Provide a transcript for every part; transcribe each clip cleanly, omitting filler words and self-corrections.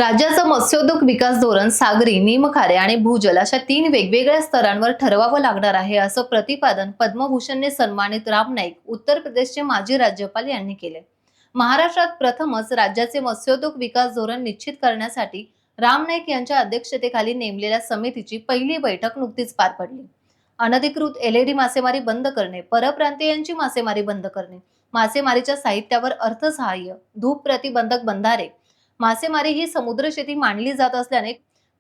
राज्याचं मत्स्योद्योग विकास धोरण सागरी, निमखारे आणि भूजल अशा 3 वेगवेगळ्या स्तरांवर ठरवावं लागणार आहे, असं प्रतिपादन पद्मभूषणने सन्मानित राम नाईक, उत्तर प्रदेशचे माजी राज्यपाल यांनी केले. महाराष्ट्रात प्रथमच राज्याचे मत्स्योद्योग विकास धोरण निश्चित करण्यासाठी राम नाईक यांच्या अध्यक्षतेखाली नेमलेल्या समितीची पहिली बैठक नुकतीच पार पडली. अनधिकृत एलईडी मासेमारी बंद करणे, परप्रांतीयांची मासेमारी बंद करणे, मासेमारीच्या साहित्यावर अर्थसहाय्य, धूप प्रतिबंधक बंधारे, मासेमारी ही समुद्र शेती मानली जात असल्याने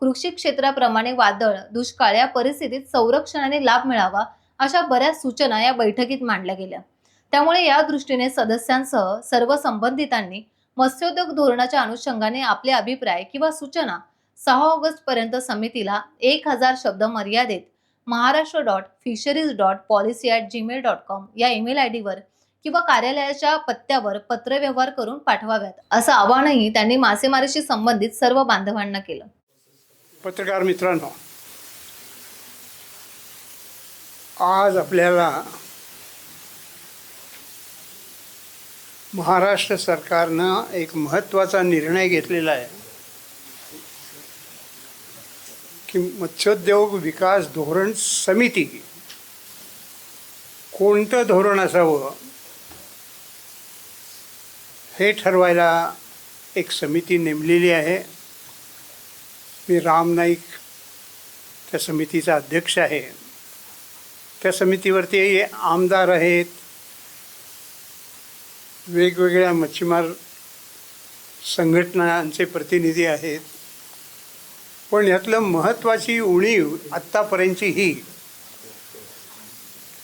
कृषी क्षेत्राप्रमाणे वादळ, दुष्काळ या परिस्थितीत संरक्षणाने लाभ मिळावा अशा बऱ्याच सूचना या बैठकीत मांडल्या गेल्या. त्यामुळे या दृष्टीने सदस्यांसह सर्व संबंधितांनी मत्स्योद्योग धोरणाच्या अनुषंगाने आपले अभिप्राय किंवा सूचना 6 ऑगस्ट पर्यंत समितीला 1000 शब्द मर्यादेत महाराष्ट्र.fisheries.policy@gmail.com या ईमेल आयडीवर किंवा कार्यालयाच्या पत्त्यावर पत्रव्यवहार करून पाठवाव्यात, असं आवाहनही त्यांनी मासेमारीशी संबंधित सर्व बांधवांना केलं. पत्रकार मित्रांनो, आज आपल्याला महाराष्ट्र सरकारनं एक महत्त्वाचा निर्णय घेतलेला आहे की मत्स्योद्योग विकास धोरण समिती कोणतं धोरण असावं हे ठरवायला एक समिती नेमलेली आहे. मी राम नाईक त्या समितीचा अध्यक्ष आहे. त्या समितीवरती आमदार आहेत, वेगवेगळ्या मच्छीमार संघटनांचे प्रतिनिधी आहेत. पण यातलं महत्त्वाची उणीव आत्तापर्यंतची ही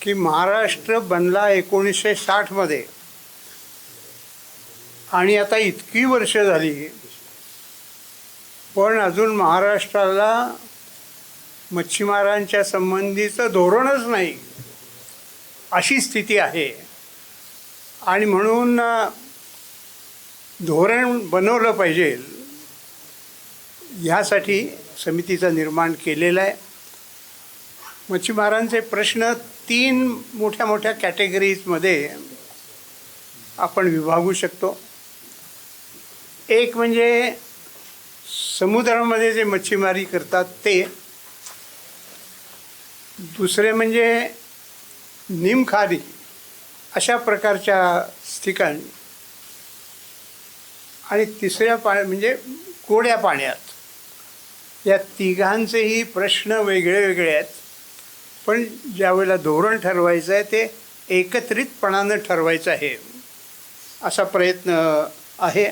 की महाराष्ट्र बनला 1960 आणि आता इतकी वर्ष झाली, पण अजून महाराष्ट्राला मच्छीमारांच्या संबंधीचं धोरणच नाही, अशी स्थिती आहे. आणि म्हणून धोरण बनवलं पाहिजे ह्यासाठी समितीचं निर्माण केलेलं आहे. मच्छीमारांचे प्रश्न 3 मोठ्या मोठ्या कॅटेगरीजमध्ये आपण विभागू शकतो. एक म्हणजे समुद्रामध्ये जे मच्छीमारी करतात ते, दुसरे म्हणजे निमखारी अशा प्रकारच्या ठिकाणी, आणि तिसऱ्या म्हणजे गोड्या पाण्यात. या तिघांचेही प्रश्न वेगळे वेगळे आहेत, पण ज्यावेळेला धोरण ठरवायचं आहे ते एकत्रितपणानं ठरवायचं आहे असा प्रयत्न आहे.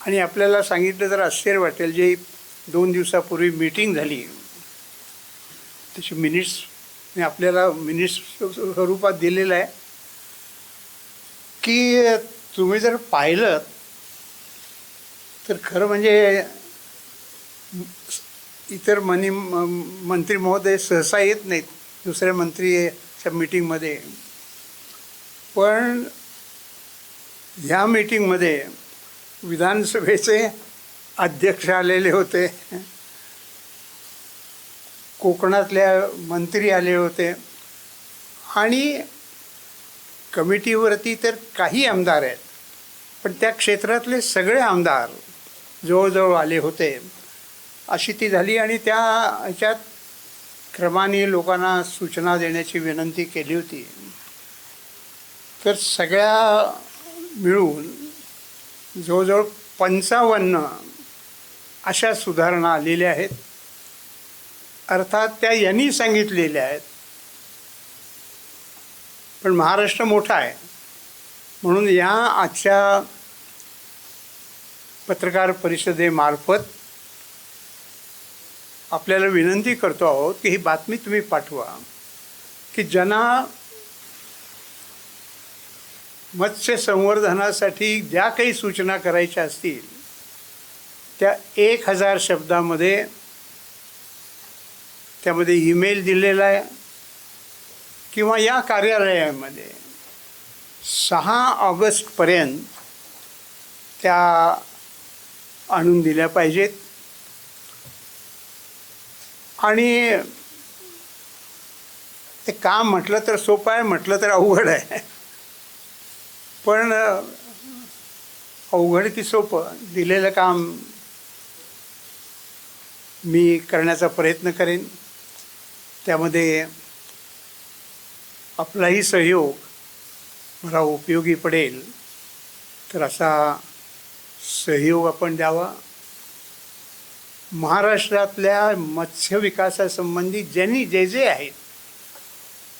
आणि आपल्याला सांगितलं तर आश्चर्य वाटेल, जे 2 दिवसापूर्वी मीटिंग झाली त्याची मिनिट्स मी आपल्याला मिनिट्स स्वरूपात दिलेलं आहे की तुम्ही जर पाहिलं तर खरं म्हणजे इतर मंत्री महोदय सहसा येत नाहीत दुसऱ्या मंत्रीच्या मीटिंगमध्ये, पण ह्या मीटिंगमध्ये विधानसभेचे अध्यक्ष आलेले होते, कोकणातल्या मंत्री आले होते, आणि कमिटीवरती तर काही आमदार आहेत, पण त्या क्षेत्रातले सगळे आमदार जवळजवळ आले होते. अशी ती झाली. आणि त्या ह्याच्यात क्रमाने लोकांना सूचना देण्याची विनंती केली होती. तर सगळ्या मिळून जवळजवळ 55 अशा सुधारणा आलेल्या आहेत. अर्थात त्या यांनी सांगितलेल्या आहेत, पण महाराष्ट्र मोठा आहे म्हणून या आजच्या पत्रकार परिषदेमार्फत आपल्याला विनंती करतो आहोत की ही बातमी तुम्ही पाठवा की ज्यांना मत्स्य संवर्धनासाठी ज्या काही सूचना करायच्या असतील त्या 1000 शब्दामध्ये त्यामध्ये ईमेल दिलेला आहे किंवा या कार्यालयामध्ये 6 ऑगस्टपर्यंत त्या आणून दिल्या पाहिजेत. आणि ते काम म्हटलं तर सोपं आहे, म्हटलं तर अवघड आहे. पण अवघड की सोपं दिलेलं काम मी करण्याचा प्रयत्न करेन. त्यामध्ये आपलाही सहयोग मला उपयोगी पडेल तर असा सहयोग आपण द्यावा. महाराष्ट्रातल्या मत्स्य विकासासंबंधी ज्यांनी जे आहेत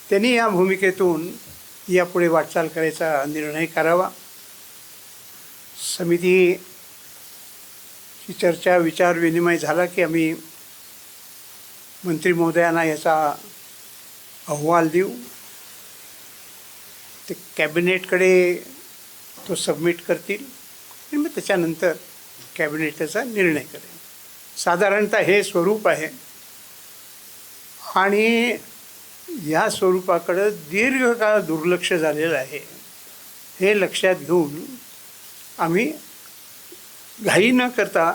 त्यांनी या भूमिकेतून यापुढे वाटचाल करायचा निर्णय करावा. समितीची चर्चा विचार विनिमय झाला की आम्ही मंत्री महोदयांना याचा अहवाल देऊ. ते कॅबिनेटकडे तो सबमिट करतील आणि मग त्याच्यानंतर कॅबिनेट त्याचा निर्णय करेल. साधारणतः हे स्वरूप आहे आणि या स्वरूपाकडं दीर्घकाळ दुर्लक्ष झालेलं आहे. हे लक्षात घेऊन आम्ही घाई न करता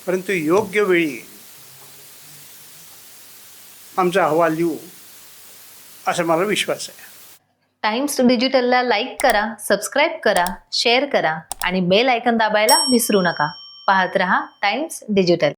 परंतु योग्य वेळी आमचा अहवाल देऊ असा मला विश्वास आहे. टाइम्स डिजिटलला लाईक करा, सबस्क्राईब करा, शेअर करा आणि बेल आयकॉन दाबायला विसरू नका. पाहत रहा टाइम्स डिजिटल.